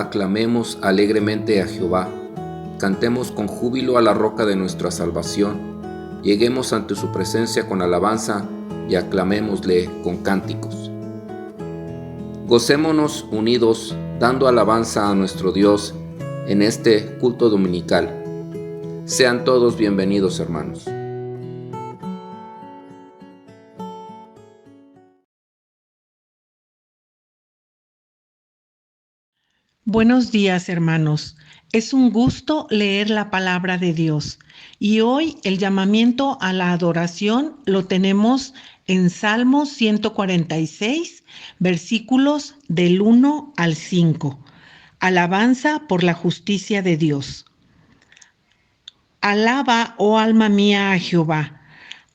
aclamemos alegremente a Jehová. Cantemos con júbilo a la roca de nuestra salvación. Lleguemos ante su presencia con alabanza y aclamémosle con cánticos. Gocémonos unidos, dando alabanza a nuestro Dios en este culto dominical. Sean todos bienvenidos, hermanos. Buenos días, hermanos. Es un gusto leer la palabra de Dios y hoy el llamamiento a la adoración lo tenemos en Salmo 146, versículos del 1 al 5. Alabanza por la justicia de Dios. Alaba, oh alma mía, a Jehová.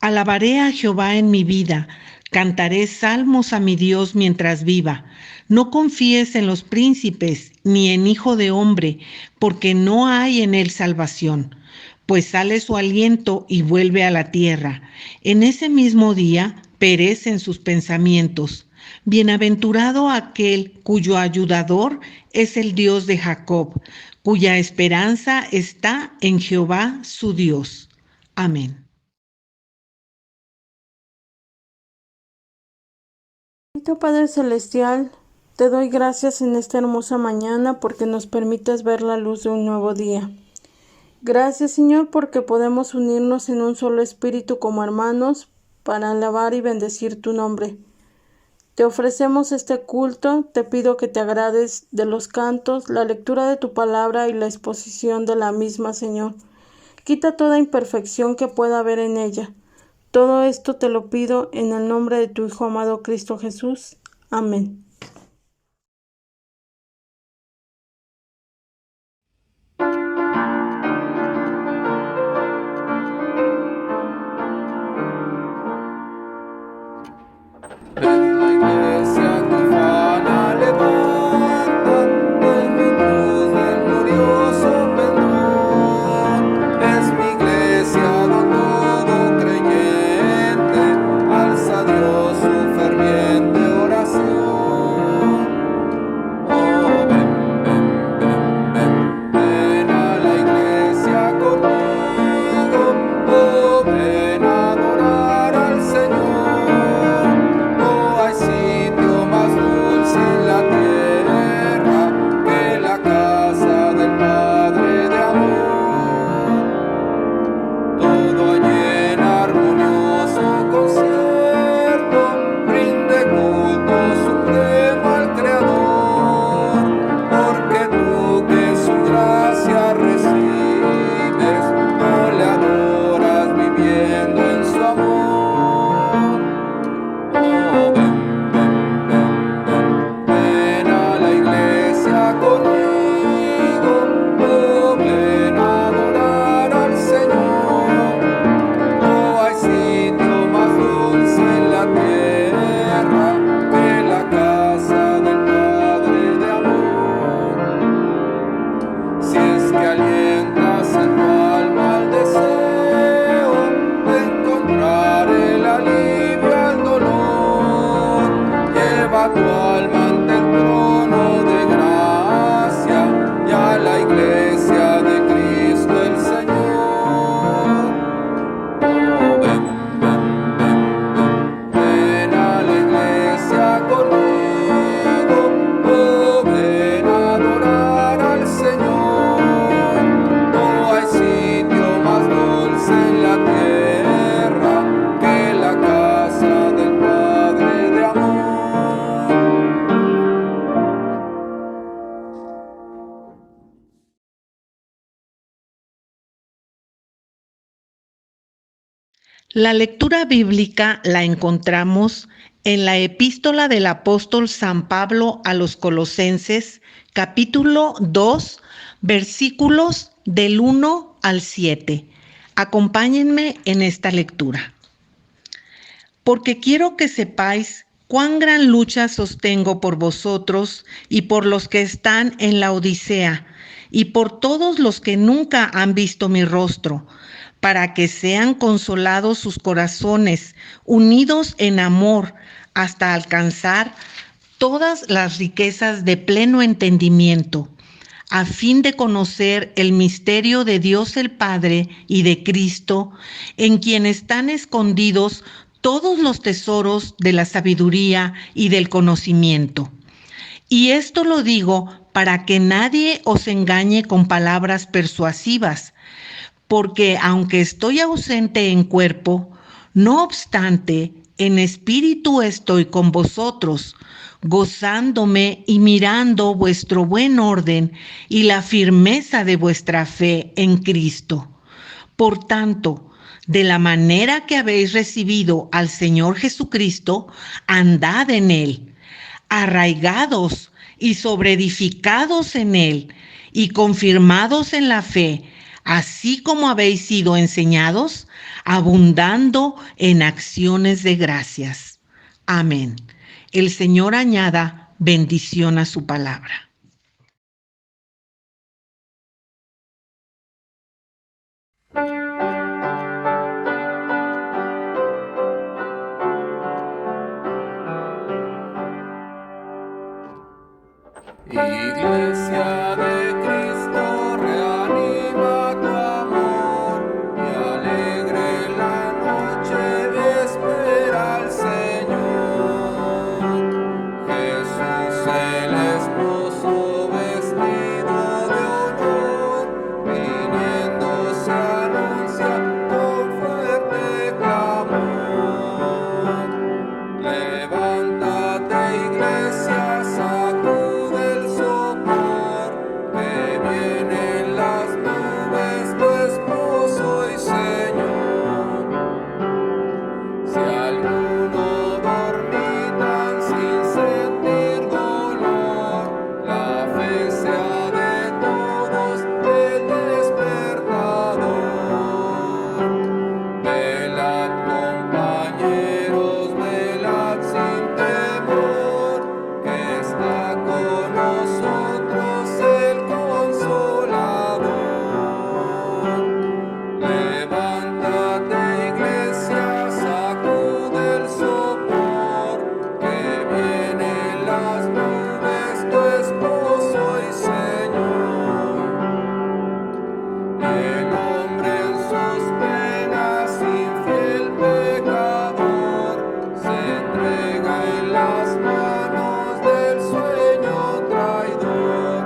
Alabaré a Jehová en mi vida. Cantaré salmos a mi Dios mientras viva. No confíes en los príncipes, ni en hijo de hombre, porque no hay en él salvación. Pues sale su aliento y vuelve a la tierra. En ese mismo día perecen sus pensamientos. Bienaventurado aquel cuyo ayudador es el Dios de Jacob, cuya esperanza está en Jehová su Dios. Amén. Bendito Padre Celestial, te doy gracias en esta hermosa mañana porque nos permites ver la luz de un nuevo día. Gracias, Señor, porque podemos unirnos en un solo espíritu como hermanos para alabar y bendecir tu nombre. Te ofrecemos este culto, te pido que te agrades de los cantos, la lectura de tu palabra y la exposición de la misma, Señor. Quita toda imperfección que pueda haber en ella. Todo esto te lo pido en el nombre de tu Hijo amado Cristo Jesús. Amén. En la iglesia tu fana levanta, en mi cruz del glorioso pendón. Es mi iglesia donde todo creyente alza a Dios su ferviente oración. Oh, ven a la iglesia conmigo, oh, ven a adorar al Señor. Sitio más dulce en la tierra que la casa del Padre de amor. Todo allí en armonioso concierto rinde culto supremo al Creador, porque tú que su gracia recibes, no le adoras viviendo en su amor. Oh, conmigo, oh, ven a adorar al Señor. No hay sitio más dulce en la tierra que la casa del Padre de amor. Si es que alientas en tu alma el deseo de encontrar el alivio al dolor, lleva tu alma ante el trono de gracia y a la iglesia de Cristo el Señor. Oh, ven a la iglesia conmigo, oh, ven a adorar al Señor. No hay sitio más dulce en la tierra que la casa del Padre de amor. La lectura bíblica la encontramos en la epístola del apóstol San Pablo a los Colosenses, capítulo 2, versículos del 1 al 7. Acompáñenme en esta lectura. Porque quiero que sepáis cuán gran lucha sostengo por vosotros y por los que están en la Odisea, y por todos los que nunca han visto mi rostro, para que sean consolados sus corazones, unidos en amor, hasta alcanzar todas las riquezas de pleno entendimiento, a fin de conocer el misterio de Dios el Padre y de Cristo, en quien están escondidos todos los tesoros de la sabiduría y del conocimiento. Y esto lo digo para que nadie os engañe con palabras persuasivas, porque aunque estoy ausente en cuerpo, no obstante, en espíritu estoy con vosotros, gozándome y mirando vuestro buen orden y la firmeza de vuestra fe en Cristo. Por tanto, de la manera que habéis recibido al Señor Jesucristo, andad en Él, arraigados y sobreedificados en Él y confirmados en la fe, así como habéis sido enseñados, abundando en acciones de gracias. Amén. El Señor añada bendición a su palabra. Iglesia de Cristo, reanima tu amor y alegre la noche espera al Señor. Jesús el esposo vestido de honor, viniendo se anuncia con fuerte clamor. Levántate, iglesia, sacude el sopor, que vienen las nubes, tu esposo y Señor. Si alguno dormitan sin sentir dolor, la fe sea de todos el despertador. Velad, compañeros, velad sin temor, que está con nosotros el Consolador. Levántate, iglesia, sacude el sopor, que vienen las nubes, tu esposo y Señor. El hombre en sus penas, infiel pecador, se entrega en las manos del sueño traidor.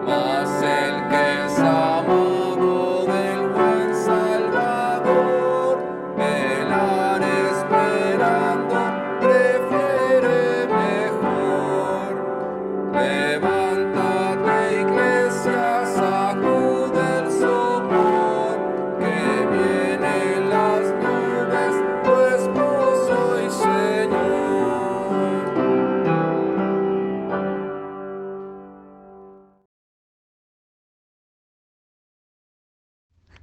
Mas el que es amado del buen Salvador, velar esperando, prefiere mejor. Levántate, iglesia, sacude el sopor, que vienen las nubes, tu esposo y Señor.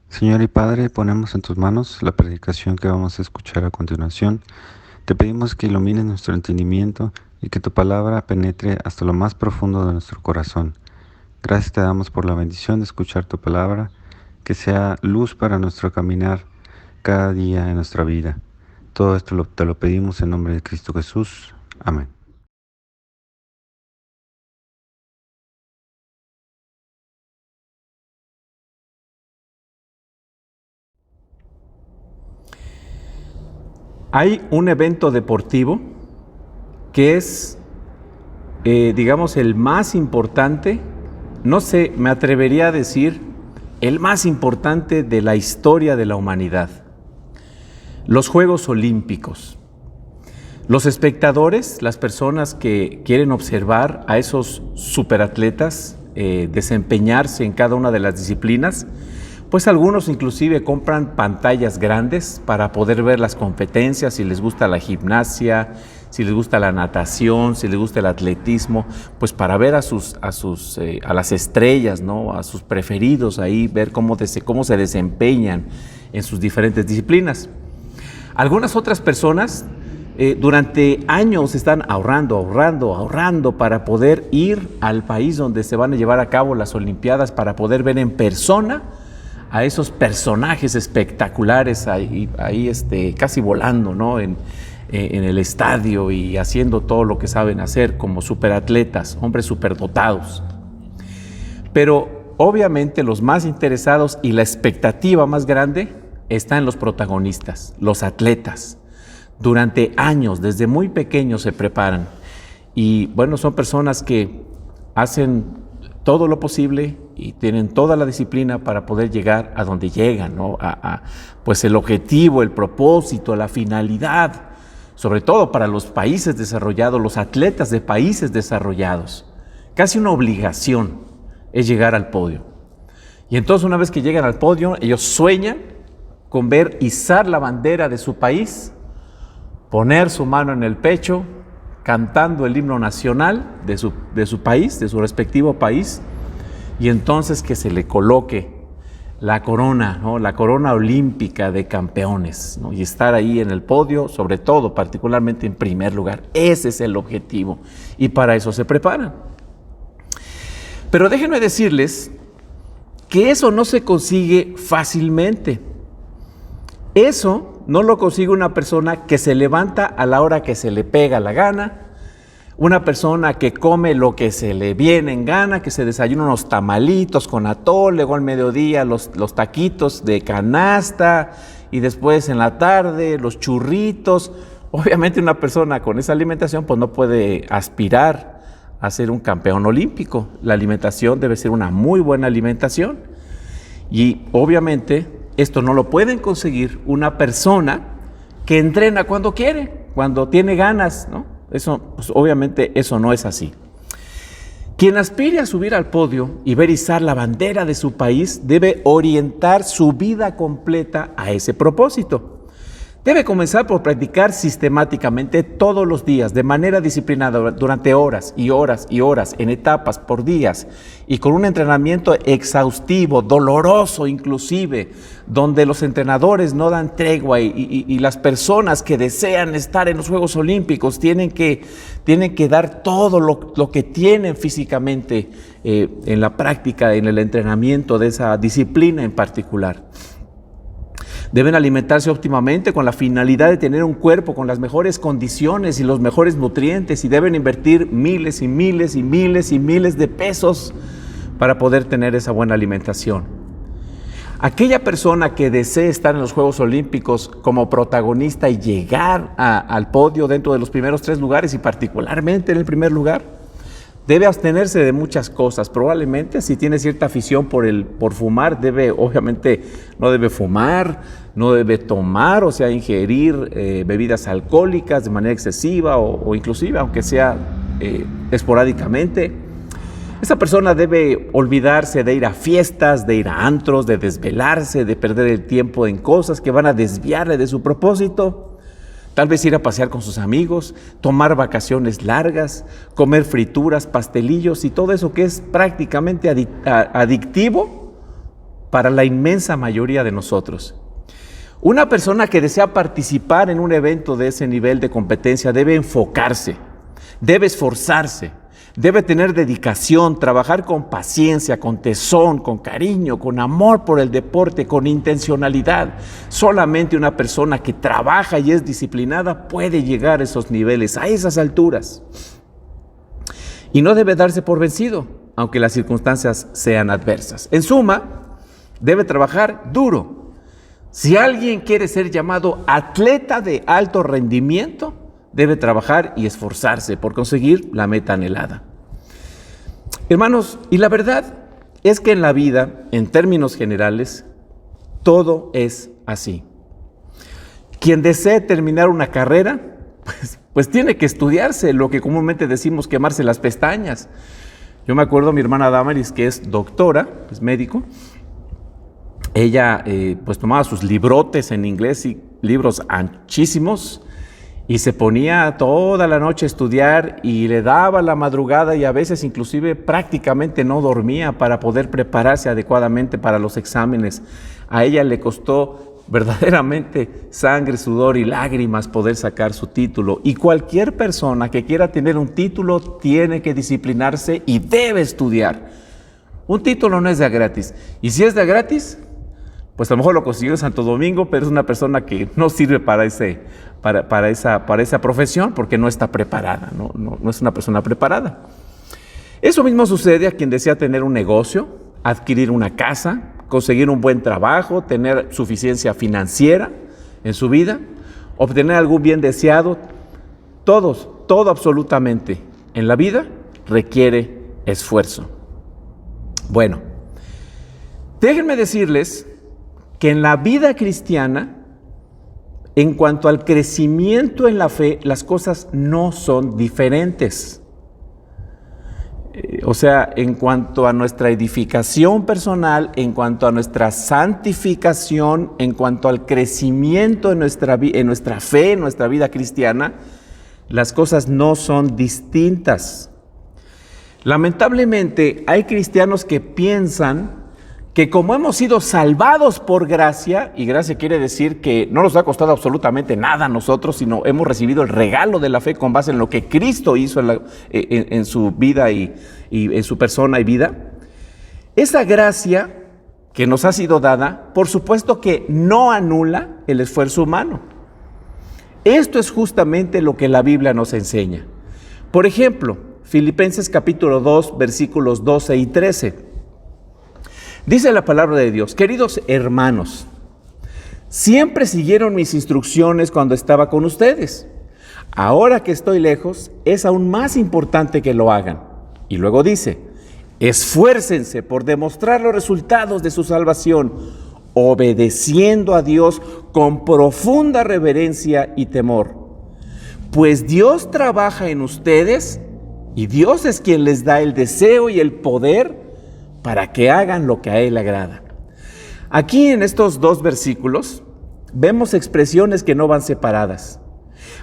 Señor y Padre, ponemos en tus manos la predicación que vamos a escuchar a continuación. Te pedimos que ilumines nuestro entendimiento y que tu palabra penetre hasta lo más profundo de nuestro corazón. Gracias te damos por la bendición de escuchar tu palabra, que sea luz para nuestro caminar cada día en nuestra vida. Todo esto te lo pedimos en nombre de Cristo Jesús. Amén. Hay un evento deportivo que es, digamos, el más importante, no sé, me atrevería a decir, el más importante de la historia de la humanidad. Los Juegos Olímpicos. Los espectadores, las personas que quieren observar a esos superatletas desempeñarse en cada una de las disciplinas, pues algunos inclusive compran pantallas grandes para poder ver las competencias, si les gusta la gimnasia, si les gusta la natación, si les gusta el atletismo, pues para ver a las estrellas, ¿no? A sus preferidos ahí, ver cómo se desempeñan en sus diferentes disciplinas. Algunas otras personas durante años están ahorrando para poder ir al país donde se van a llevar a cabo las Olimpiadas, para poder ver en persona a esos personajes espectaculares ahí casi volando, ¿no? En el estadio y haciendo todo lo que saben hacer como superatletas, hombres superdotados. Pero obviamente los más interesados y la expectativa más grande está en los protagonistas, los atletas. Durante años, desde muy pequeños se preparan. Y bueno, son personas que hacen todo lo posible y tienen toda la disciplina para poder llegar a donde llegan, ¿no? Pues el objetivo, el propósito, la finalidad, sobre todo para los países desarrollados, los atletas de países desarrollados. Casi una obligación es llegar al podio. Y entonces una vez que llegan al podio, ellos sueñan con ver izar la bandera de su país, poner su mano en el pecho, cantando el himno nacional de su país, de su respectivo país, y entonces que se le coloque la corona, ¿no? La corona olímpica de campeones, ¿no? Y estar ahí en el podio, sobre todo, particularmente en primer lugar. Ese es el objetivo, y para eso se preparan. Pero déjenme decirles que eso no se consigue fácilmente. Eso no lo consigue una persona que se levanta a la hora que se le pega la gana, una persona que come lo que se le viene en gana, que se desayuna unos tamalitos con atole, luego al mediodía los taquitos de canasta y después en la tarde los churritos. Obviamente una persona con esa alimentación pues no puede aspirar a ser un campeón olímpico. La alimentación debe ser una muy buena alimentación y obviamente esto no lo pueden conseguir una persona que entrena cuando quiere, cuando tiene ganas, ¿no? Eso, pues obviamente eso no es así. Quien aspire a subir al podio y ver izar la bandera de su país debe orientar su vida completa a ese propósito. Debe comenzar por practicar sistemáticamente todos los días, de manera disciplinada, durante horas y horas y horas, en etapas, por días, y con un entrenamiento exhaustivo, doloroso inclusive, donde los entrenadores no dan tregua y las personas que desean estar en los Juegos Olímpicos tienen que dar todo lo que tienen físicamente en la práctica, en el entrenamiento de esa disciplina en particular. Deben alimentarse óptimamente con la finalidad de tener un cuerpo con las mejores condiciones y los mejores nutrientes, y deben invertir miles y miles y miles y miles de pesos para poder tener esa buena alimentación. Aquella persona que desee estar en los Juegos Olímpicos como protagonista y llegar al podio dentro de los primeros 3 lugares y particularmente en el primer lugar, debe abstenerse de muchas cosas. Probablemente si tiene cierta afición por fumar, obviamente no debe fumar, no debe tomar, o sea, ingerir bebidas alcohólicas de manera excesiva o inclusive, aunque sea esporádicamente. Esta persona debe olvidarse de ir a fiestas, de ir a antros, de desvelarse, de perder el tiempo en cosas que van a desviarle de su propósito. Tal vez ir a pasear con sus amigos, tomar vacaciones largas, comer frituras, pastelillos y todo eso que es prácticamente adictivo para la inmensa mayoría de nosotros. Una persona que desea participar en un evento de ese nivel de competencia debe enfocarse, debe esforzarse, debe tener dedicación, trabajar con paciencia, con tesón, con cariño, con amor por el deporte, con intencionalidad. Solamente una persona que trabaja y es disciplinada puede llegar a esos niveles, a esas alturas. Y no debe darse por vencido, aunque las circunstancias sean adversas. En suma, debe trabajar duro. Si alguien quiere ser llamado atleta de alto rendimiento, debe trabajar y esforzarse por conseguir la meta anhelada. Hermanos, y la verdad es que en la vida, en términos generales, todo es así. Quien desee terminar una carrera, pues tiene que estudiarse, lo que comúnmente decimos quemarse las pestañas. Yo me acuerdo de mi hermana Damaris, que es doctora, es médico. Ella pues tomaba sus librotes en inglés, y libros anchísimos, y se ponía toda la noche a estudiar y le daba la madrugada y a veces inclusive prácticamente no dormía para poder prepararse adecuadamente para los exámenes. A ella le costó verdaderamente sangre, sudor y lágrimas poder sacar su título. Y cualquier persona que quiera tener un título tiene que disciplinarse y debe estudiar. Un título no es de gratis. Y si es de gratis, pues a lo mejor lo consiguió en Santo Domingo, pero es una persona que no sirve para esa profesión porque no está preparada, no es una persona preparada. Eso mismo sucede a quien desea tener un negocio, adquirir una casa, conseguir un buen trabajo, tener suficiencia financiera en su vida, obtener algún bien deseado. Todo absolutamente en la vida requiere esfuerzo. Bueno, déjenme decirles que en la vida cristiana, en cuanto al crecimiento en la fe, las cosas no son diferentes. O sea, en cuanto a nuestra edificación personal, en cuanto a nuestra santificación, en cuanto al crecimiento en nuestra fe, en nuestra vida cristiana, las cosas no son distintas. Lamentablemente, hay cristianos que piensan que como hemos sido salvados por gracia, y gracia quiere decir que no nos ha costado absolutamente nada a nosotros, sino hemos recibido el regalo de la fe con base en lo que Cristo hizo en su vida y en su persona y vida. Esa gracia que nos ha sido dada, por supuesto que no anula el esfuerzo humano. Esto es justamente lo que la Biblia nos enseña. Por ejemplo, Filipenses capítulo 2, versículos 12 y 13. Dice la palabra de Dios: queridos hermanos, siempre siguieron mis instrucciones cuando estaba con ustedes. Ahora que estoy lejos, es aún más importante que lo hagan. Y luego dice: esfuércense por demostrar los resultados de su salvación, obedeciendo a Dios con profunda reverencia y temor. Pues Dios trabaja en ustedes y Dios es quien les da el deseo y el poder para que hagan lo que a Él agrada. Aquí en estos dos versículos vemos expresiones que no van separadas.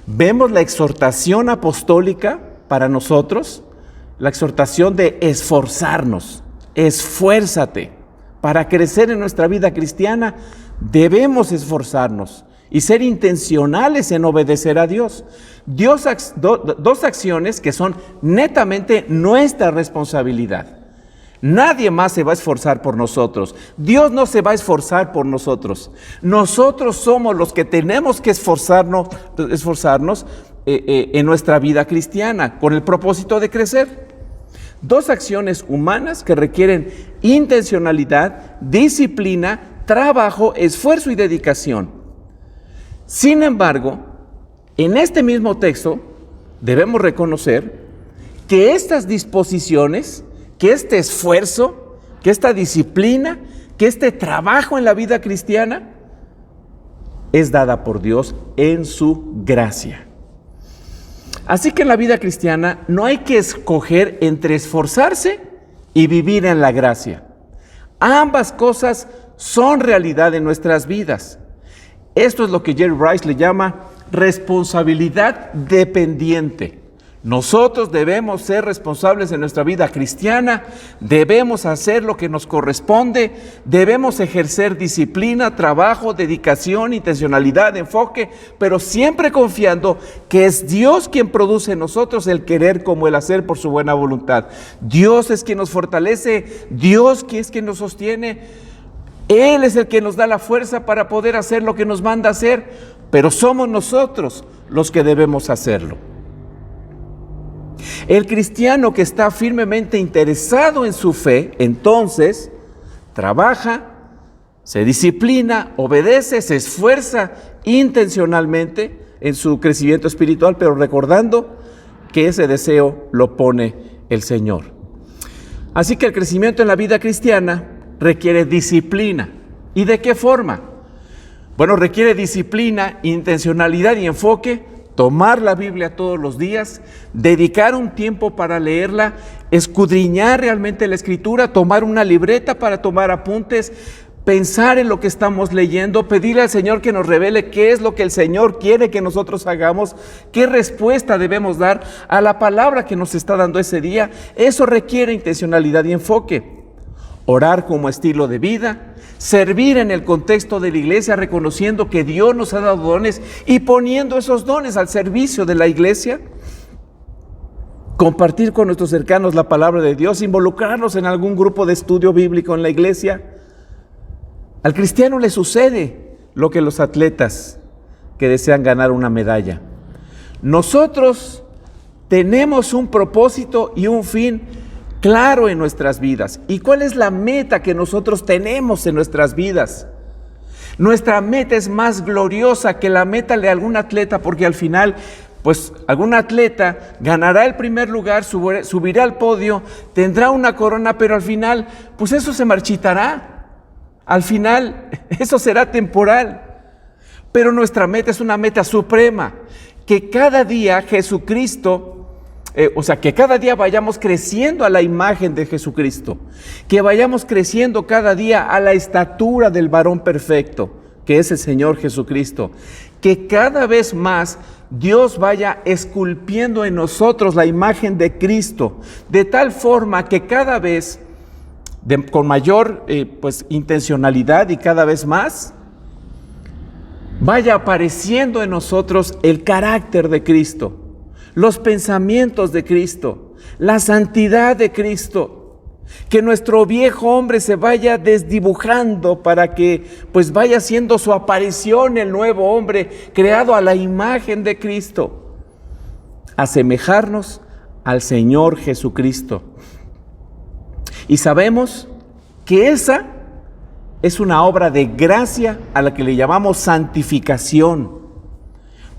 Vemos la exhortación apostólica para nosotros, la exhortación de esforzarnos. Esfuérzate. Para crecer en nuestra vida cristiana debemos esforzarnos y ser intencionales en obedecer a Dios. Dos acciones que son netamente nuestra responsabilidad. Nadie más se va a esforzar por nosotros. Dios no se va a esforzar por nosotros. Nosotros somos los que tenemos que esforzarnos en nuestra vida cristiana con el propósito de crecer. Dos acciones humanas que requieren intencionalidad, disciplina, trabajo, esfuerzo y dedicación. Sin embargo, en este mismo texto debemos reconocer que estas disposiciones, que este esfuerzo, que esta disciplina, que este trabajo en la vida cristiana es dada por Dios en su gracia. Así que en la vida cristiana no hay que escoger entre esforzarse y vivir en la gracia. Ambas cosas son realidad en nuestras vidas. Esto es lo que Jerry Rice le llama responsabilidad dependiente. Nosotros debemos ser responsables en nuestra vida cristiana, debemos hacer lo que nos corresponde, debemos ejercer disciplina, trabajo, dedicación, intencionalidad, enfoque, pero siempre confiando que es Dios quien produce en nosotros el querer como el hacer por su buena voluntad. Dios es quien nos fortalece, Dios es quien nos sostiene, Él es el que nos da la fuerza para poder hacer lo que nos manda hacer, pero somos nosotros los que debemos hacerlo. El cristiano que está firmemente interesado en su fe, entonces, trabaja, se disciplina, obedece, se esfuerza intencionalmente en su crecimiento espiritual, pero recordando que ese deseo lo pone el Señor. Así que el crecimiento en la vida cristiana requiere disciplina. ¿Y de qué forma? Bueno, requiere disciplina, intencionalidad y enfoque. Tomar la Biblia todos los días, dedicar un tiempo para leerla, escudriñar realmente la Escritura, tomar una libreta para tomar apuntes, pensar en lo que estamos leyendo, pedirle al Señor que nos revele qué es lo que el Señor quiere que nosotros hagamos, qué respuesta debemos dar a la palabra que nos está dando ese día. Eso requiere intencionalidad y enfoque. Orar como estilo de vida, servir en el contexto de la iglesia, reconociendo que Dios nos ha dado dones y poniendo esos dones al servicio de la iglesia. Compartir con nuestros cercanos la palabra de Dios, involucrarnos en algún grupo de estudio bíblico en la iglesia. Al cristiano le sucede lo que los atletas que desean ganar una medalla. Nosotros tenemos un propósito y un fin claro en nuestras vidas. ¿Y cuál es la meta que nosotros tenemos en nuestras vidas? Nuestra meta es más gloriosa que la meta de algún atleta, porque al final, pues algún atleta ganará el primer lugar, subirá al podio, tendrá una corona, pero al final, pues eso se marchitará. Al final, eso será temporal. Pero nuestra meta es una meta suprema, que cada día Jesucristo, que cada día vayamos creciendo a la imagen de Jesucristo, que vayamos creciendo cada día a la estatura del varón perfecto, que es el Señor Jesucristo, que cada vez más Dios vaya esculpiendo en nosotros la imagen de Cristo, de tal forma que cada vez, con mayor intencionalidad y cada vez más, vaya apareciendo en nosotros el carácter de Cristo, los pensamientos de Cristo, la santidad de Cristo, que nuestro viejo hombre se vaya desdibujando para que pues vaya haciendo su aparición el nuevo hombre creado a la imagen de Cristo, asemejarnos al Señor Jesucristo. Y sabemos que esa es una obra de gracia a la que le llamamos santificación.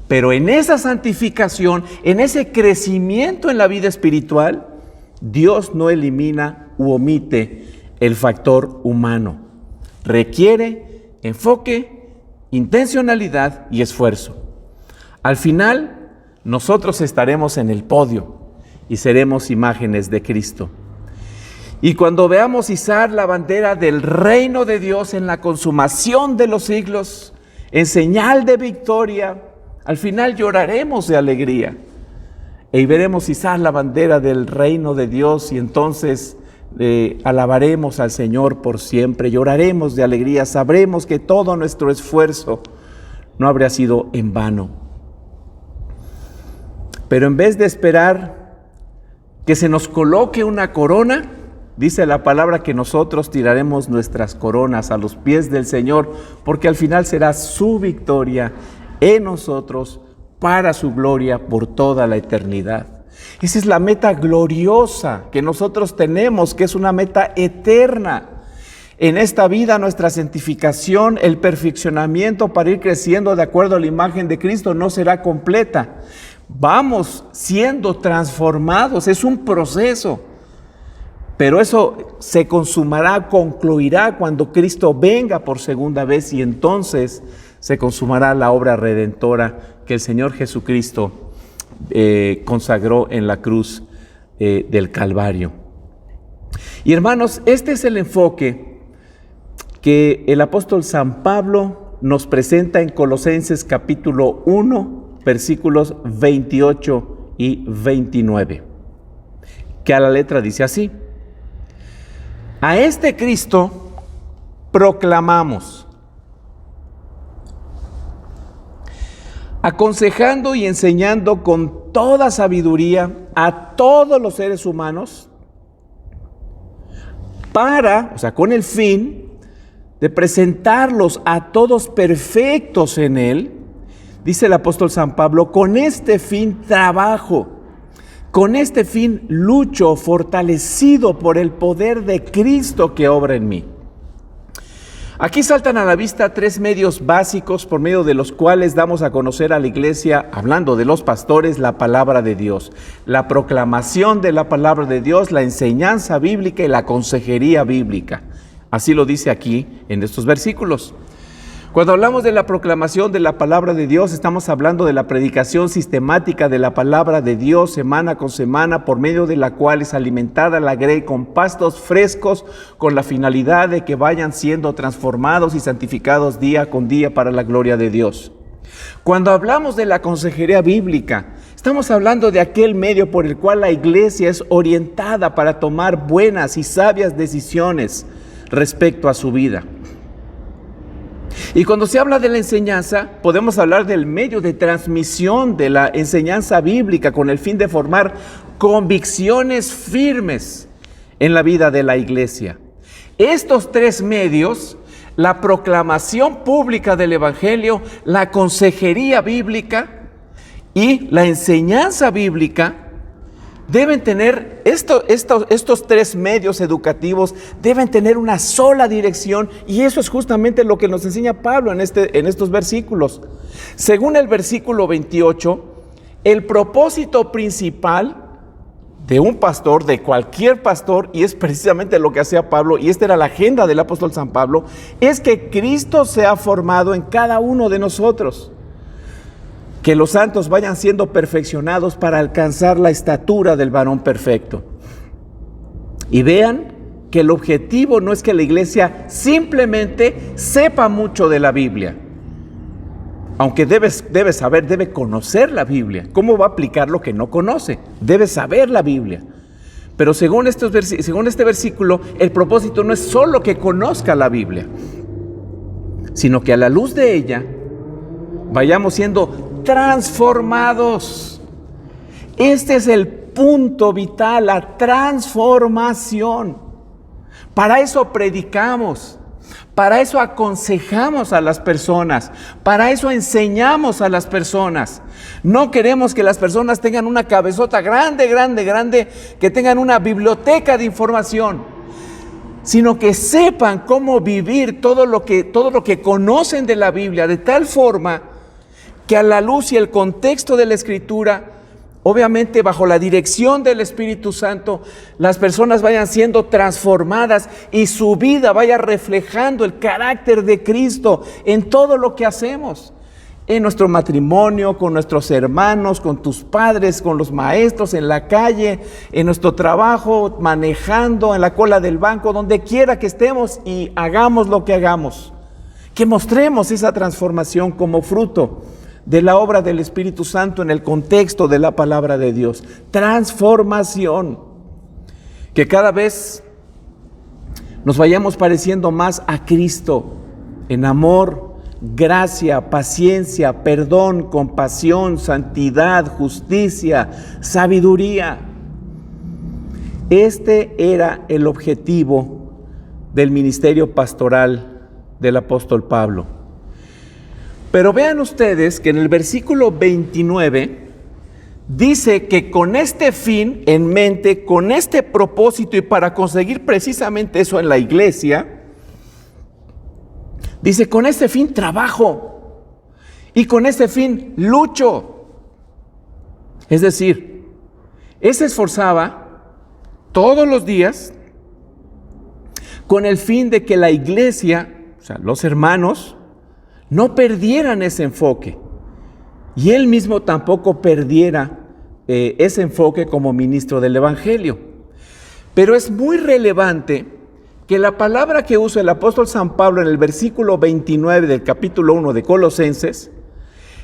Pero en esa santificación, en ese crecimiento en la vida espiritual, Dios no elimina u omite el factor humano. Requiere enfoque, intencionalidad y esfuerzo. Al final, nosotros estaremos en el podio y seremos imágenes de Cristo. Y cuando veamos izar la bandera del reino de Dios en la consumación de los siglos, en señal de victoria, al final lloraremos de alegría y veremos izar la bandera del reino de Dios y entonces alabaremos al Señor por siempre, lloraremos de alegría, sabremos que todo nuestro esfuerzo no habría sido en vano. Pero en vez de esperar que se nos coloque una corona, dice la palabra que nosotros tiraremos nuestras coronas a los pies del Señor, porque al final será su victoria en nosotros para su gloria por toda la eternidad. Esa es la meta gloriosa que nosotros tenemos, que es una meta eterna. En esta vida nuestra santificación, el perfeccionamiento para ir creciendo de acuerdo a la imagen de Cristo no será completa. Vamos siendo transformados, es un proceso. Pero eso se consumará, concluirá cuando Cristo venga por segunda vez y entonces se consumará la obra redentora que el Señor Jesucristo consagró en la cruz del Calvario. Y hermanos, este es el enfoque que el apóstol San Pablo nos presenta en Colosenses capítulo 1, versículos 28 y 29, que a la letra dice así: a este Cristo proclamamos, aconsejando y enseñando con toda sabiduría a todos los seres humanos con el fin de presentarlos a todos perfectos en Él. Dice el apóstol San Pablo, con este fin trabajo, con este fin lucho, fortalecido por el poder de Cristo que obra en mí. Aquí saltan a la vista tres medios básicos por medio de los cuales damos a conocer a la iglesia, hablando de los pastores, la palabra de Dios. La proclamación de la palabra de Dios, la enseñanza bíblica y la consejería bíblica. Así lo dice aquí en estos versículos. Cuando hablamos de la proclamación de la palabra de Dios, estamos hablando de la predicación sistemática de la palabra de Dios semana con semana, por medio de la cual es alimentada la grey con pastos frescos, con la finalidad de que vayan siendo transformados y santificados día con día para la gloria de Dios. Cuando hablamos de la consejería bíblica, estamos hablando de aquel medio por el cual la iglesia es orientada para tomar buenas y sabias decisiones respecto a su vida. Y cuando se habla de la enseñanza, podemos hablar del medio de transmisión de la enseñanza bíblica con el fin de formar convicciones firmes en la vida de la iglesia. Estos tres medios, la proclamación pública del evangelio, la consejería bíblica y la enseñanza bíblica, deben tener, estos tres medios educativos deben tener una sola dirección, y eso es justamente lo que nos enseña Pablo en estos versículos. Según el versículo 28, el propósito principal de un pastor, de cualquier pastor, y es precisamente lo que hacía Pablo, y esta era la agenda del apóstol San Pablo, es que Cristo sea formado en cada uno de nosotros. Que los santos vayan siendo perfeccionados para alcanzar la estatura del varón perfecto. Y vean que el objetivo no es que la iglesia simplemente sepa mucho de la Biblia. Aunque debe saber, debe conocer la Biblia. ¿Cómo va a aplicar lo que no conoce? Debe saber la Biblia. Pero según este versículo, el propósito no es solo que conozca la Biblia, sino que a la luz de ella vayamos siendo transformados. Este es el punto vital, la transformación. Para eso predicamos, para eso aconsejamos a las personas, para eso enseñamos a las personas. No queremos que las personas tengan una cabezota grande, que tengan una biblioteca de información, sino que sepan cómo vivir todo lo que conocen de la Biblia, de tal forma que a la luz y el contexto de la Escritura, obviamente bajo la dirección del Espíritu Santo, las personas vayan siendo transformadas y su vida vaya reflejando el carácter de Cristo en todo lo que hacemos. En nuestro matrimonio, con nuestros hermanos, con tus padres, con los maestros, en la calle, en nuestro trabajo, manejando, en la cola del banco, donde quiera que estemos y hagamos lo que hagamos. Que mostremos esa transformación como fruto de la obra del Espíritu Santo en el contexto de la palabra de Dios. Transformación. Que cada vez nos vayamos pareciendo más a Cristo en amor, gracia, paciencia, perdón, compasión, santidad, justicia, sabiduría. Este era el objetivo del ministerio pastoral del apóstol Pablo. Pero vean ustedes que en el versículo 29 dice que con este fin en mente, con este propósito y para conseguir precisamente eso en la iglesia, dice, con este fin trabajo y con este fin lucho. Es decir, él se esforzaba todos los días con el fin de que la iglesia, o sea, los hermanos, no perdieran ese enfoque, y él mismo tampoco perdiera ese enfoque como ministro del Evangelio. Pero es muy relevante que la palabra que usa el apóstol San Pablo en el versículo 29 del capítulo 1 de Colosenses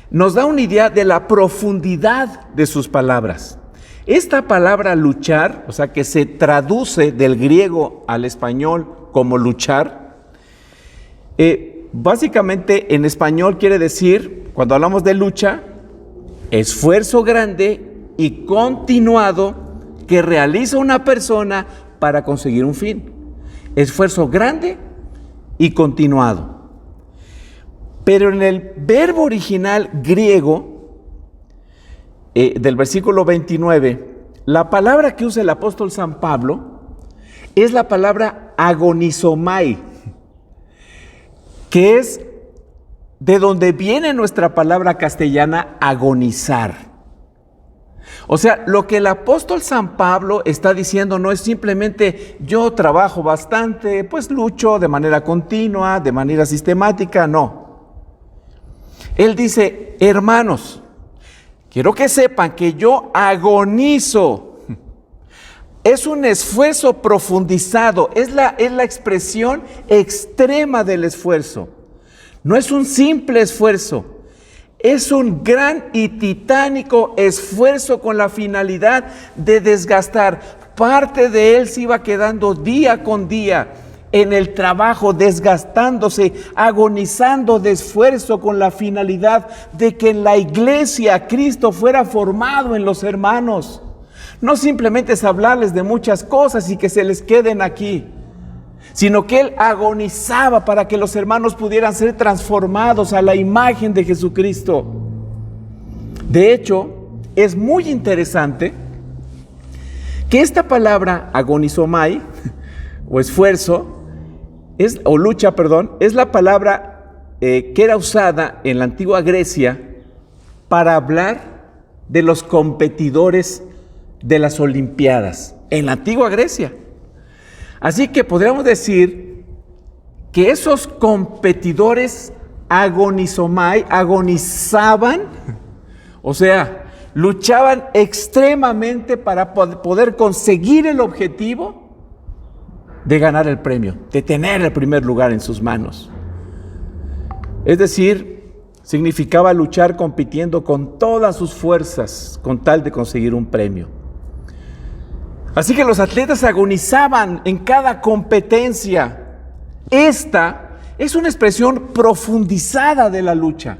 nos da una idea de la profundidad de sus palabras. Esta palabra luchar, o sea, que se traduce del griego al español como luchar, básicamente en español quiere decir, cuando hablamos de lucha, esfuerzo grande y continuado que realiza una persona para conseguir un fin. Esfuerzo grande y continuado. Pero en el verbo original griego del versículo 29, la palabra que usa el apóstol San Pablo es la palabra agonizomai, que es de donde viene nuestra palabra castellana agonizar. O sea, lo que el apóstol San Pablo está diciendo no es simplemente yo trabajo bastante, pues lucho de manera continua, de manera sistemática, no. Él dice, hermanos, quiero que sepan que yo agonizo. Es un esfuerzo profundizado, es la expresión extrema del esfuerzo. No es un simple esfuerzo, es un gran y titánico esfuerzo con la finalidad de desgastar. Parte de él se iba quedando día con día en el trabajo, desgastándose, agonizando de esfuerzo con la finalidad de que en la iglesia Cristo fuera formado en los hermanos. No simplemente es hablarles de muchas cosas y que se les queden aquí, sino que él agonizaba para que los hermanos pudieran ser transformados a la imagen de Jesucristo. De hecho, es muy interesante que esta palabra agonizomai, o esfuerzo, es la palabra que era usada en la antigua Grecia para hablar de los competidores de las Olimpiadas, en la antigua Grecia. Así que podríamos decir que esos competidores agonizaban, o sea, luchaban extremadamente para poder conseguir el objetivo de ganar el premio, de tener el primer lugar en sus manos. Es decir, significaba luchar compitiendo con todas sus fuerzas con tal de conseguir un premio. Así que los atletas agonizaban en cada competencia. Esta es una expresión profundizada de la lucha.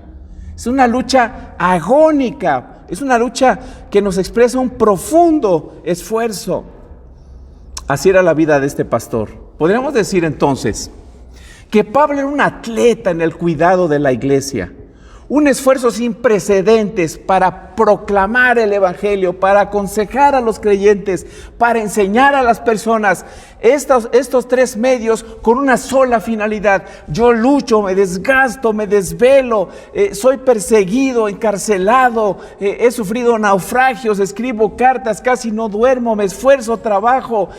Es una lucha agónica, es una lucha que nos expresa un profundo esfuerzo. Así era la vida de este pastor. Podríamos decir entonces que Pablo era un atleta en el cuidado de la iglesia, un esfuerzo sin precedentes para proclamar el evangelio, para aconsejar a los creyentes, para enseñar a las personas estos tres medios con una sola finalidad. Yo lucho, me desgasto, me desvelo, soy perseguido, encarcelado, he sufrido naufragios, escribo cartas, casi no duermo, me esfuerzo, trabajo,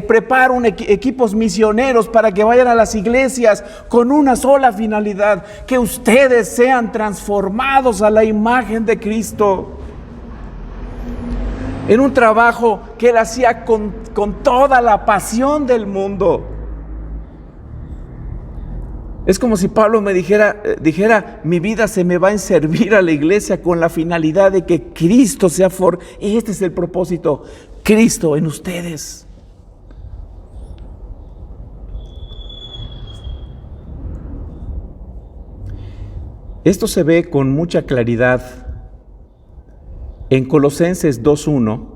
preparo equipos misioneros para que vayan a las iglesias con una sola finalidad, que ustedes sean transformados a la imagen de Cristo. En un trabajo que él hacía con toda la pasión del mundo. Es como si Pablo me dijera, mi vida se me va a servir a la iglesia con la finalidad de que Cristo sea este es el propósito, Cristo en ustedes. Esto se ve con mucha claridad en Colosenses 2:1,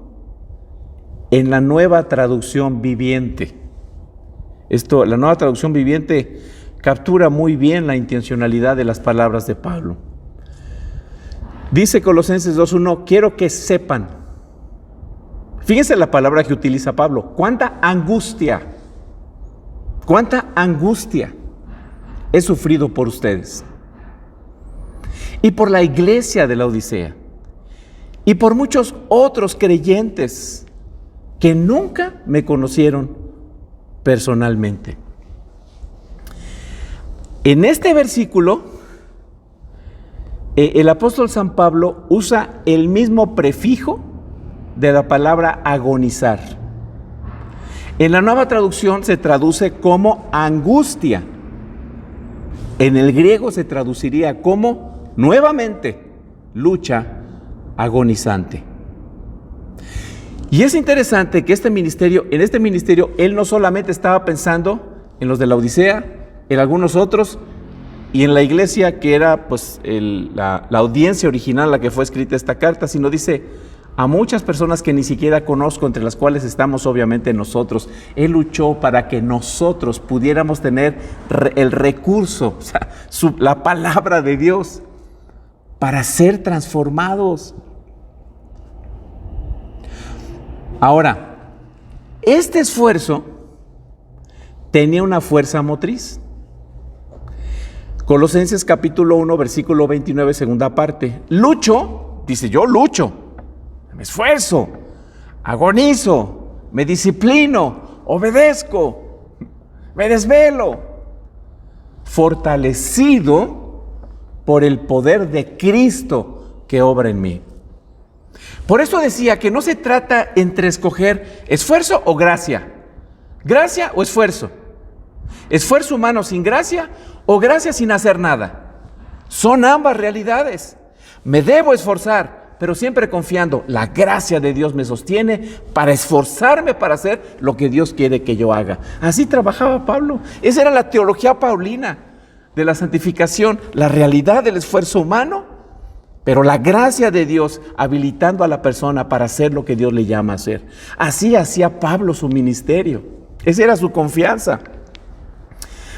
en la Nueva Traducción Viviente. La Nueva Traducción Viviente captura muy bien la intencionalidad de las palabras de Pablo. Dice Colosenses 2:1, quiero que sepan. Fíjense la palabra que utiliza Pablo. Cuánta angustia he sufrido por ustedes. Y por la iglesia de la Odisea. Y por muchos otros creyentes que nunca me conocieron personalmente. En este versículo, el apóstol San Pablo usa el mismo prefijo de la palabra agonizar. En la Nueva Traducción se traduce como angustia. En el griego se traduciría como, nuevamente, lucha agonizante. Y es interesante que en este ministerio, él no solamente estaba pensando en los de la Odisea, en algunos otros, y en la iglesia que era pues la audiencia original a la que fue escrita esta carta, sino dice a muchas personas que ni siquiera conozco, entre las cuales estamos obviamente nosotros. Él luchó para que nosotros pudiéramos tener el recurso, o sea, la palabra de Dios, para ser transformados. Ahora, este esfuerzo tenía una fuerza motriz. Colosenses capítulo 1, versículo 29, segunda parte. Lucho, dice, yo lucho, me esfuerzo, agonizo, me disciplino, obedezco, me desvelo, fortalecido por el poder de Cristo que obra en mí. Por eso decía que no se trata entre escoger esfuerzo o gracia o esfuerzo, esfuerzo humano sin gracia o gracia sin hacer nada. Son ambas realidades. Me debo esforzar, pero siempre confiando, la gracia de Dios me sostiene para esforzarme para hacer lo que Dios quiere que yo haga. Así trabajaba Pablo. Esa era la teología paulina de la santificación, la realidad del esfuerzo humano, pero la gracia de Dios habilitando a la persona para hacer lo que Dios le llama a hacer. Así hacía Pablo su ministerio. Esa era su confianza.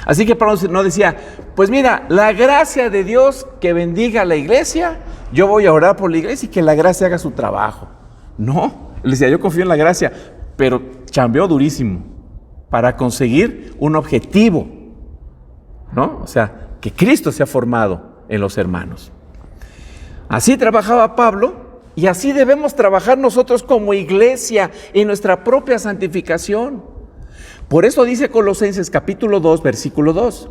Así que Pablo no decía, pues mira, la gracia de Dios que bendiga a la iglesia, yo voy a orar por la iglesia y que la gracia haga su trabajo. No, Le decía, yo confío en la gracia, pero chambeó durísimo para conseguir un objetivo, ¿no? O sea, que Cristo se ha formado en los hermanos. Así trabajaba Pablo y así debemos trabajar nosotros como iglesia en nuestra propia santificación. Por eso dice Colosenses capítulo 2, versículo 2.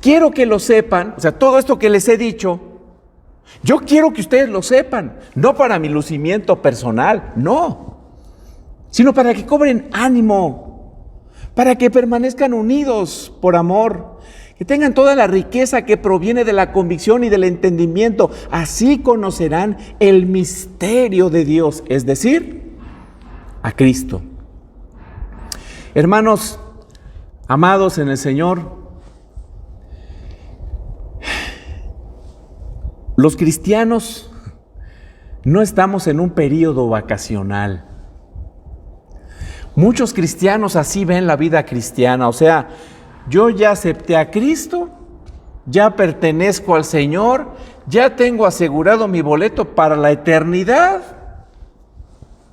Quiero que lo sepan, o sea, todo esto que les he dicho, yo quiero que ustedes lo sepan, no para mi lucimiento personal, no, sino para que cobren ánimo, para que permanezcan unidos por amor, que tengan toda la riqueza que proviene de la convicción y del entendimiento. Así conocerán el misterio de Dios, es decir, a Cristo. Hermanos, amados en el Señor, los cristianos no estamos en un período vacacional. Muchos cristianos así ven la vida cristiana, o sea, yo ya acepté a Cristo, ya pertenezco al Señor, ya tengo asegurado mi boleto para la eternidad.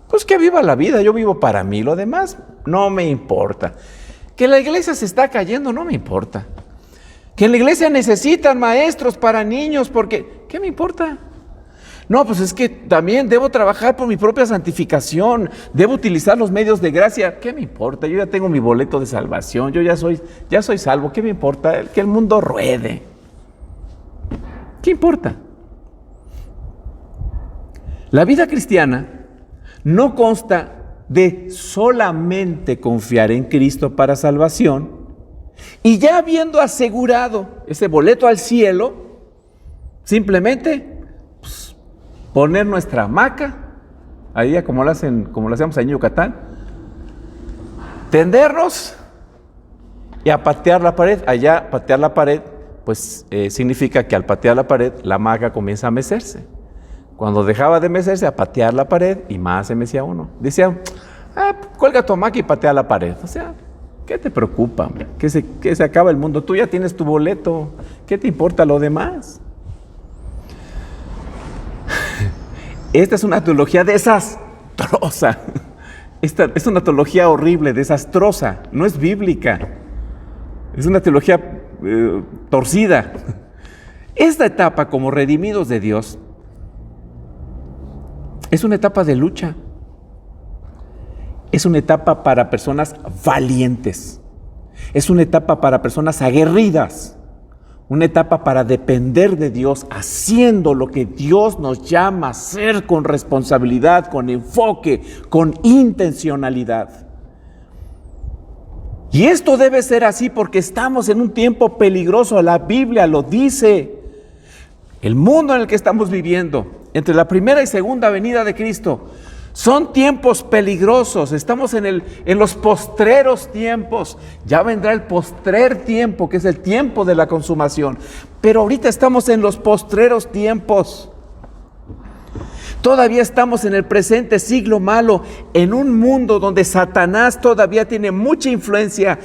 Pues que viva la vida, yo vivo para mí, lo demás no me importa. Que la iglesia se está cayendo, no me importa. Que en la iglesia necesitan maestros para niños, porque, ¿qué me importa? No, pues es que también debo trabajar por mi propia santificación, debo utilizar los medios de gracia. ¿Qué me importa? Yo ya tengo mi boleto de salvación, yo ya soy salvo. ¿Qué me importa? Que el mundo ruede. ¿Qué importa? La vida cristiana no consta de solamente confiar en Cristo para salvación y ya habiendo asegurado ese boleto al cielo, simplemente poner nuestra hamaca, ahí como lo hacemos ahí en Yucatán, tendernos y a patear la pared. Allá patear la pared, pues significa que al patear la pared, la hamaca comienza a mecerse. Cuando dejaba de mecerse, a patear la pared y más se mecía uno. Decía, cuelga tu hamaca y patea la pared. O sea, ¿qué te preocupa, hombre? Que se acaba el mundo. Tú ya tienes tu boleto. ¿Qué te importa lo demás? Esta es una teología desastrosa. Esta es una teología horrible, desastrosa. No es bíblica. Es una teología torcida. Esta etapa como redimidos de Dios es una etapa de lucha. Es una etapa para personas valientes. Es una etapa para personas aguerridas. Una etapa para depender de Dios, haciendo lo que Dios nos llama a hacer con responsabilidad, con enfoque, con intencionalidad. Y esto debe ser así porque estamos en un tiempo peligroso. La Biblia lo dice. El mundo en el que estamos viviendo, entre la primera y segunda venida de Cristo, son tiempos peligrosos. Estamos en los postreros tiempos. Ya vendrá el postrer tiempo, que es el tiempo de la consumación. Pero ahorita estamos en los postreros tiempos. Todavía estamos en el presente siglo malo, en un mundo donde Satanás todavía tiene mucha influencia,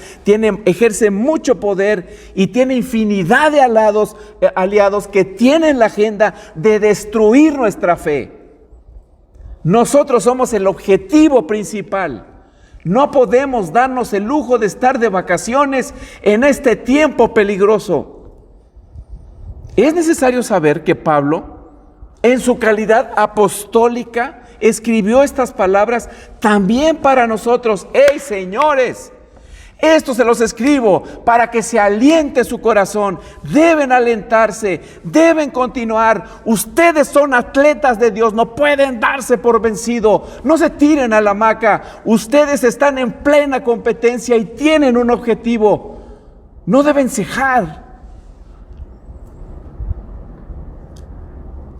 ejerce mucho poder y tiene infinidad de aliados que tienen la agenda de destruir nuestra fe. Nosotros somos el objetivo principal. No podemos darnos el lujo de estar de vacaciones en este tiempo peligroso. Es necesario saber que Pablo, en su calidad apostólica, escribió estas palabras también para nosotros. ¡Hey, señores! Esto se los escribo para que se aliente su corazón. Deben alentarse, deben continuar. Ustedes son atletas de Dios, no pueden darse por vencido. No se tiren a la hamaca. Ustedes están en plena competencia y tienen un objetivo. No deben cejar.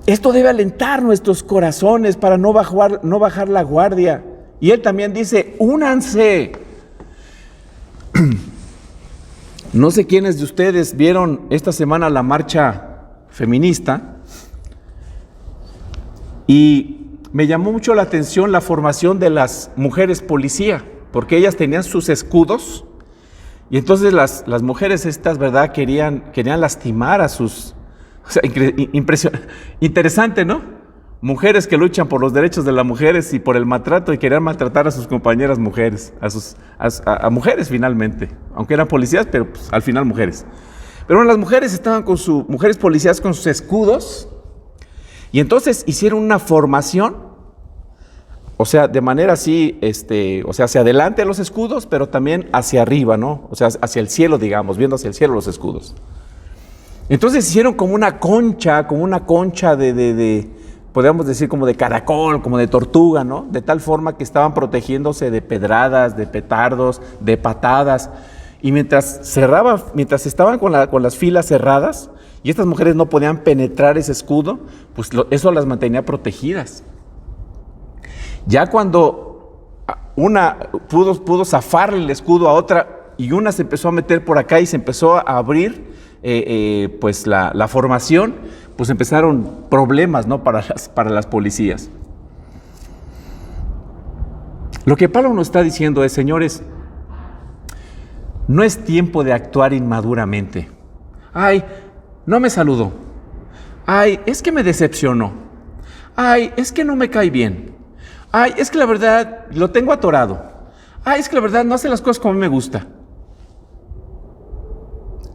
Esto debe alentar nuestros corazones para no bajar la guardia. Y él también dice, únanse. No sé quiénes de ustedes vieron esta semana la marcha feminista y me llamó mucho la atención la formación de las mujeres policía, porque ellas tenían sus escudos y entonces las mujeres estas, ¿verdad? Querían lastimar a sus... O sea, interesante, ¿no? mujeres que luchan por los derechos de las mujeres y por el maltrato y querían maltratar a sus compañeras mujeres, a mujeres finalmente, aunque eran policías, pero pues, al final mujeres. Pero bueno, las mujeres estaban mujeres policías con sus escudos, y entonces hicieron una formación, o sea, de manera así, o sea, hacia adelante los escudos, pero también hacia arriba, ¿no? O sea, hacia el cielo, digamos, viendo hacia el cielo los escudos. Entonces hicieron como una concha de podríamos decir como de caracol, como de tortuga, ¿no? De tal forma que estaban protegiéndose de pedradas, de petardos, de patadas. Y mientras estaban con las filas cerradas y estas mujeres no podían penetrar ese escudo, pues eso las mantenía protegidas. Ya cuando una pudo zafarle el escudo a otra y una se empezó a meter por acá y se empezó a abrir pues la formación, pues empezaron problemas, ¿no? para las policías. Lo que Pablo nos está diciendo es, señores, no es tiempo de actuar inmaduramente. Ay, no me saludó. Ay, es que me decepcionó. Ay, es que no me cae bien. Ay, es que la verdad lo tengo atorado. Ay, es que la verdad no hace las cosas como a mí me gusta.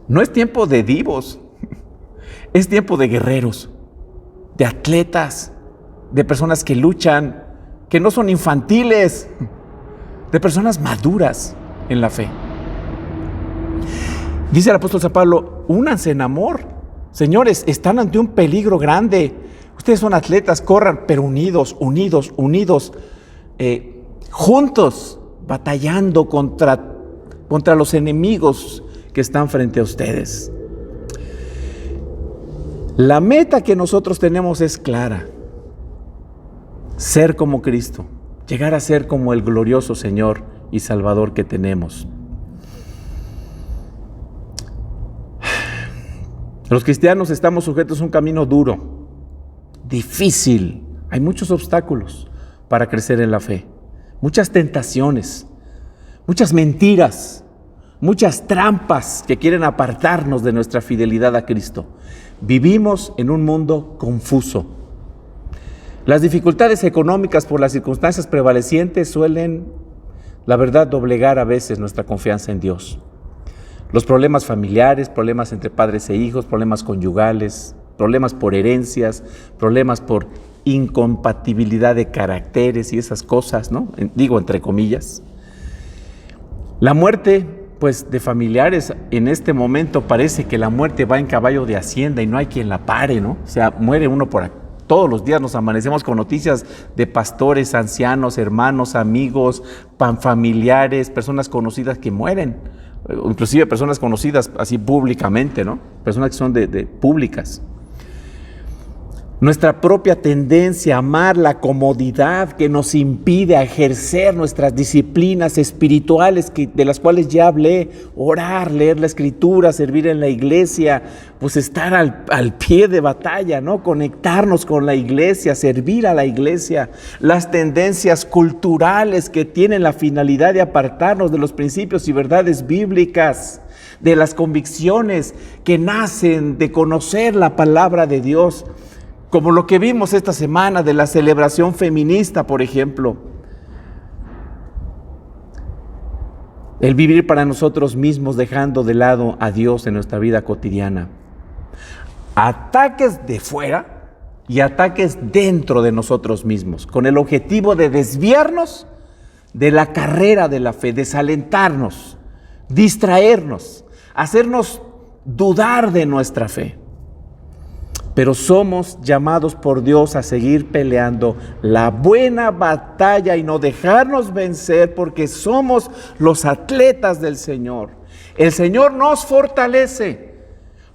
No es tiempo de divos. Es tiempo de guerreros, de atletas, de personas que luchan, que no son infantiles, de personas maduras en la fe. Dice el apóstol San Pablo, únanse en amor. Señores, están ante un peligro grande. Ustedes son atletas, corran, pero unidos, juntos, batallando contra los enemigos que están frente a ustedes. La meta que nosotros tenemos es clara: ser como Cristo, llegar a ser como el glorioso Señor y Salvador que tenemos. Los cristianos estamos sujetos a un camino duro, difícil. Hay muchos obstáculos para crecer en la fe, muchas tentaciones, muchas mentiras, muchas trampas que quieren apartarnos de nuestra fidelidad a Cristo. Vivimos en un mundo confuso. Las dificultades económicas por las circunstancias prevalecientes suelen, la verdad, doblegar a veces nuestra confianza en Dios. Los problemas familiares, problemas entre padres e hijos, problemas conyugales, problemas por herencias, problemas por incompatibilidad de caracteres y esas cosas, ¿no? Digo entre comillas. La muerte, pues, de familiares, en este momento parece que la muerte va en caballo de hacienda y no hay quien la pare, ¿no? O sea, muere uno por aquí. Todos los días nos amanecemos con noticias de pastores, ancianos, hermanos, amigos, familiares, personas conocidas que mueren, inclusive personas conocidas así públicamente, ¿no? Personas que son de públicas. Nuestra propia tendencia a amar la comodidad que nos impide ejercer nuestras disciplinas espirituales de las cuales ya hablé: orar, leer la Escritura, servir en la iglesia, pues estar al pie de batalla, ¿no? Conectarnos con la iglesia, servir a la iglesia. Las tendencias culturales que tienen la finalidad de apartarnos de los principios y verdades bíblicas, de las convicciones que nacen de conocer la palabra de Dios. Como lo que vimos esta semana de la celebración feminista, por ejemplo. El vivir para nosotros mismos, dejando de lado a Dios en nuestra vida cotidiana. Ataques de fuera y ataques dentro de nosotros mismos, con el objetivo de desviarnos de la carrera de la fe, desalentarnos, distraernos, hacernos dudar de nuestra fe. Pero somos llamados por Dios a seguir peleando la buena batalla y no dejarnos vencer, porque somos los atletas del Señor. El Señor nos fortalece,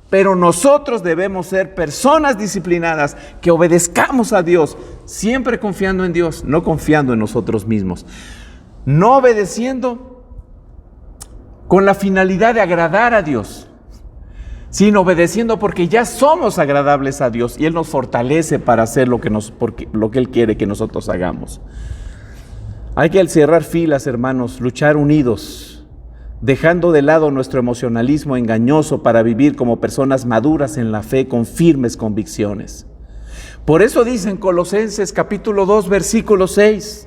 pero nosotros debemos ser personas disciplinadas que obedezcamos a Dios, siempre confiando en Dios, no confiando en nosotros mismos. No obedeciendo con la finalidad de agradar a Dios, sino obedeciendo porque ya somos agradables a Dios y Él nos fortalece para hacer lo que Él quiere que nosotros hagamos. Hay que cerrar filas, hermanos, luchar unidos, dejando de lado nuestro emocionalismo engañoso para vivir como personas maduras en la fe con firmes convicciones. Por eso dice en Colosenses capítulo 2, versículo 6.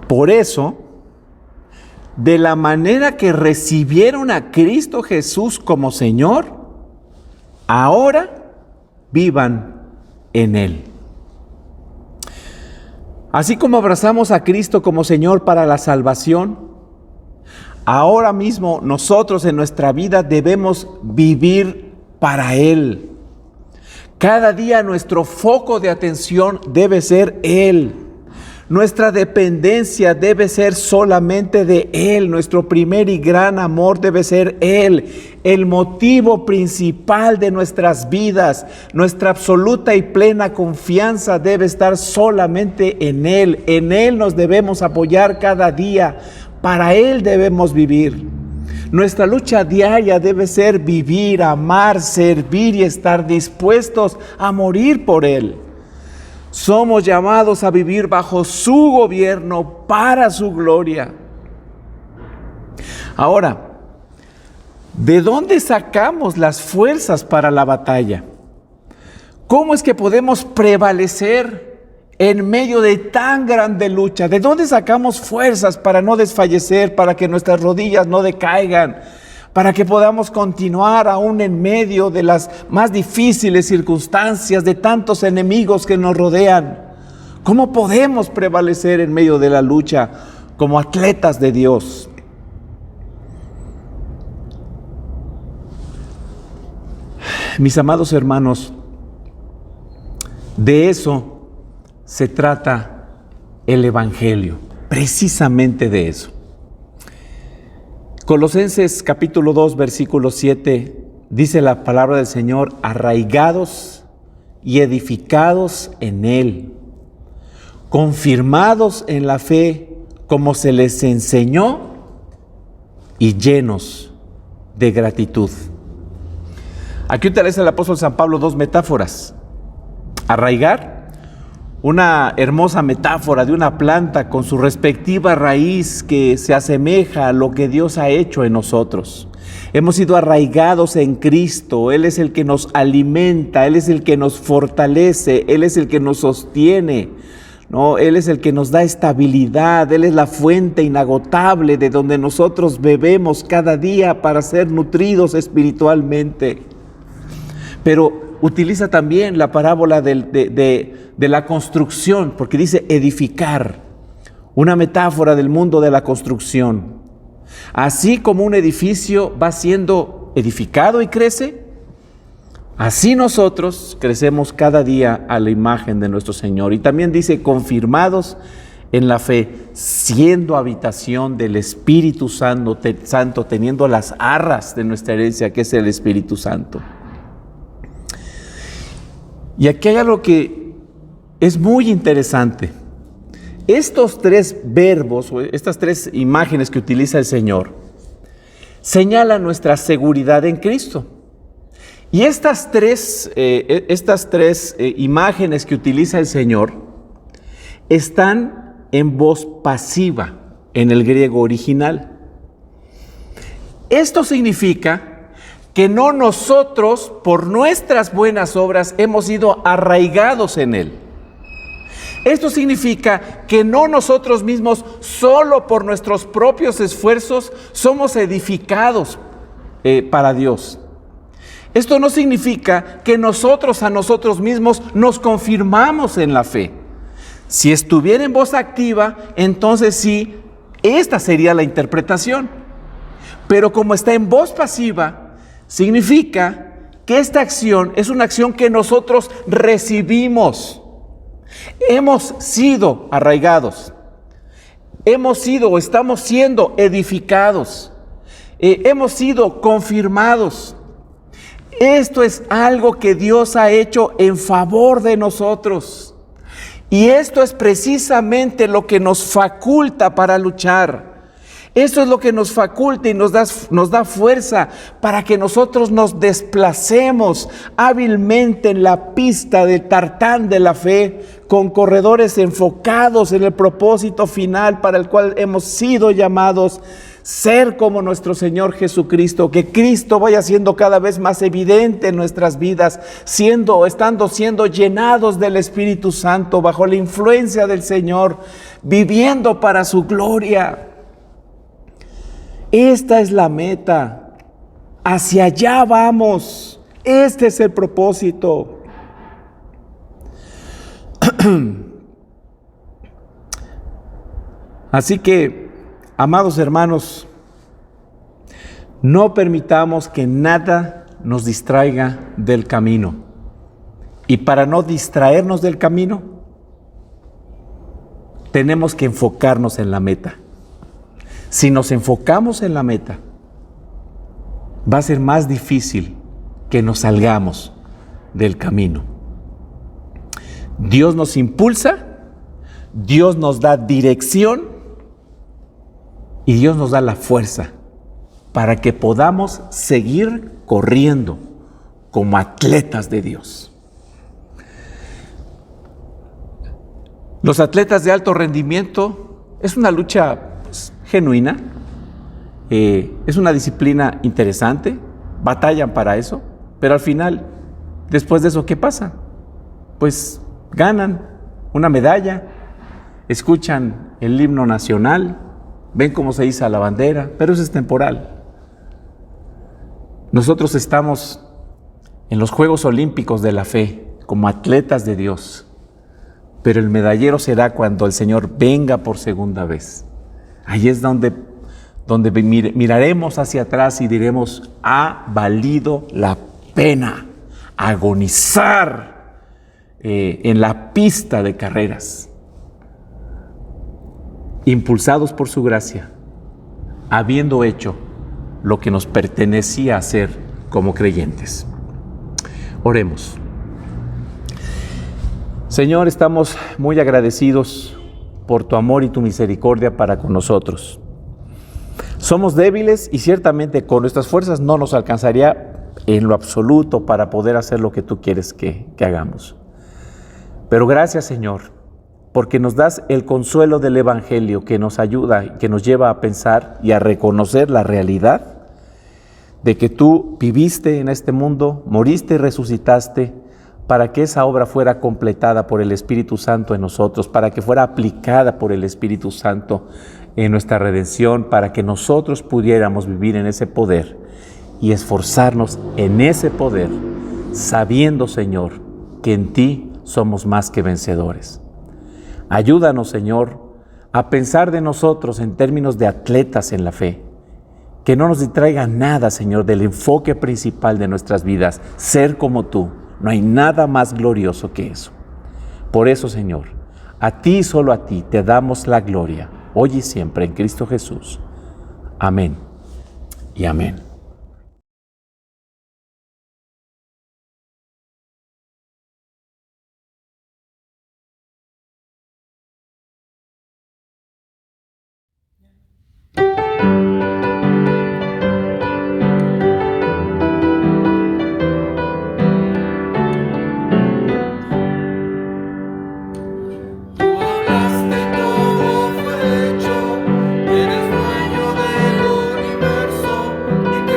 Por eso, de la manera que recibieron a Cristo Jesús como Señor, ahora vivan en Él. Así como abrazamos a Cristo como Señor para la salvación, ahora mismo nosotros en nuestra vida debemos vivir para Él. Cada día nuestro foco de atención debe ser Él. Nuestra dependencia debe ser solamente de Él. Nuestro primer y gran amor debe ser Él. El motivo principal de nuestras vidas, nuestra absoluta y plena confianza debe estar solamente en Él. En Él nos debemos apoyar cada día. Para Él debemos vivir. Nuestra lucha diaria debe ser vivir, amar, servir y estar dispuestos a morir por Él. Somos llamados a vivir bajo su gobierno para su gloria. Ahora, ¿de dónde sacamos las fuerzas para la batalla? ¿Cómo es que podemos prevalecer en medio de tan grande lucha? ¿De dónde sacamos fuerzas para no desfallecer, para que nuestras rodillas no decaigan, para que podamos continuar aún en medio de las más difíciles circunstancias, de tantos enemigos que nos rodean? ¿Cómo podemos prevalecer en medio de la lucha como atletas de Dios? Mis amados hermanos, de eso se trata el Evangelio, precisamente de eso. Colosenses capítulo 2, versículo 7, dice la palabra del Señor: arraigados y edificados en Él, confirmados en la fe como se les enseñó y llenos de gratitud. Aquí utiliza el apóstol San Pablo dos metáforas. Arraigar, una hermosa metáfora de una planta con su respectiva raíz que se asemeja a lo que Dios ha hecho en nosotros. Hemos sido arraigados en Cristo. Él es el que nos alimenta, Él es el que nos fortalece, Él es el que nos sostiene, ¿no? Él es el que nos da estabilidad, Él es la fuente inagotable de donde nosotros bebemos cada día para ser nutridos espiritualmente. Pero utiliza también la parábola de la construcción, porque dice edificar, una metáfora del mundo de la construcción. Así como un edificio va siendo edificado y crece, así nosotros crecemos cada día a la imagen de nuestro Señor. Y también dice confirmados en la fe, siendo habitación del Espíritu Santo, teniendo las arras de nuestra herencia, que es el Espíritu Santo. Y aquí hay algo que es muy interesante. Estos tres verbos, o estas tres imágenes que utiliza el Señor, señalan nuestra seguridad en Cristo. Y estas tres imágenes que utiliza el Señor están en voz pasiva en el griego original. Esto significa que no nosotros, por nuestras buenas obras, hemos sido arraigados en Él. Esto significa que no nosotros mismos, solo por nuestros propios esfuerzos, somos edificados para Dios. Esto no significa que nosotros a nosotros mismos nos confirmamos en la fe. Si estuviera en voz activa, entonces sí, esta sería la interpretación. Pero como está en voz pasiva, significa que esta acción es una acción que nosotros recibimos. Hemos sido arraigados, hemos sido o estamos siendo edificados, hemos sido confirmados. Esto es algo que Dios ha hecho en favor de nosotros. Y esto es precisamente lo que nos faculta para luchar. Eso es lo que nos faculta y nos da fuerza para que nosotros nos desplacemos hábilmente en la pista del tartán de la fe, con corredores enfocados en el propósito final para el cual hemos sido llamados, ser como nuestro Señor Jesucristo, que Cristo vaya siendo cada vez más evidente en nuestras vidas, siendo llenados del Espíritu Santo, bajo la influencia del Señor, viviendo para su gloria. Esta es la meta, hacia allá vamos, este es el propósito. Así que, amados hermanos, no permitamos que nada nos distraiga del camino. Y para no distraernos del camino, tenemos que enfocarnos en la meta. Si nos enfocamos en la meta, va a ser más difícil que nos salgamos del camino. Dios nos impulsa, Dios nos da dirección y Dios nos da la fuerza para que podamos seguir corriendo como atletas de Dios. Los atletas de alto rendimiento es una lucha genuina, es una disciplina interesante, batallan para eso, pero al final, después de eso, ¿qué pasa? Pues ganan una medalla, escuchan el himno nacional, ven cómo se iza la bandera, pero eso es temporal. Nosotros estamos en los Juegos Olímpicos de la fe, como atletas de Dios, pero el medallero será cuando el Señor venga por segunda vez. Ahí es donde miraremos hacia atrás y diremos, ha valido la pena agonizar en la pista de carreras, impulsados por su gracia, habiendo hecho lo que nos pertenecía hacer como creyentes. Oremos. Señor, estamos muy agradecidos por tu amor y tu misericordia para con nosotros. Somos débiles y ciertamente con nuestras fuerzas no nos alcanzaría en lo absoluto para poder hacer lo que tú quieres que hagamos. Pero gracias, Señor, porque nos das el consuelo del Evangelio que nos ayuda, que nos lleva a pensar y a reconocer la realidad de que tú viviste en este mundo, moriste y resucitaste para que esa obra fuera completada por el Espíritu Santo en nosotros, para que fuera aplicada por el Espíritu Santo en nuestra redención, para que nosotros pudiéramos vivir en ese poder y esforzarnos en ese poder, sabiendo, Señor, que en ti somos más que vencedores. Ayúdanos, Señor, a pensar de nosotros en términos de atletas en la fe, que no nos distraiga nada, Señor, del enfoque principal de nuestras vidas, ser como tú. No hay nada más glorioso que eso. Por eso, Señor, a ti y solo a ti te damos la gloria, hoy y siempre en Cristo Jesús. Amén y amén. Todo fue hecho, eres dueño del universo y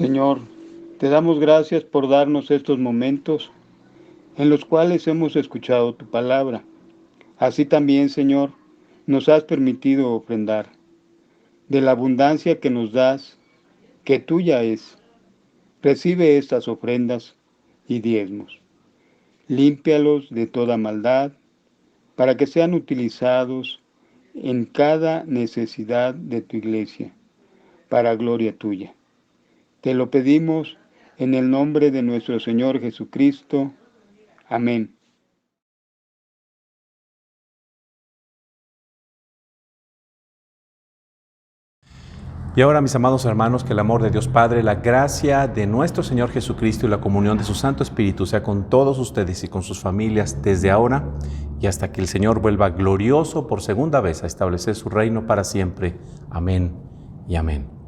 Señor, te damos gracias por darnos estos momentos en los cuales hemos escuchado tu palabra. Así también, Señor, nos has permitido ofrendar. De la abundancia que nos das, que tuya es, recibe estas ofrendas y diezmos. Límpialos de toda maldad, para que sean utilizados en cada necesidad de tu iglesia, para gloria tuya. Te lo pedimos en el nombre de nuestro Señor Jesucristo. Amén. Y ahora, mis amados hermanos, que el amor de Dios Padre, la gracia de nuestro Señor Jesucristo y la comunión de su Santo Espíritu sea con todos ustedes y con sus familias desde ahora y hasta que el Señor vuelva glorioso por segunda vez a establecer su reino para siempre. Amén y amén.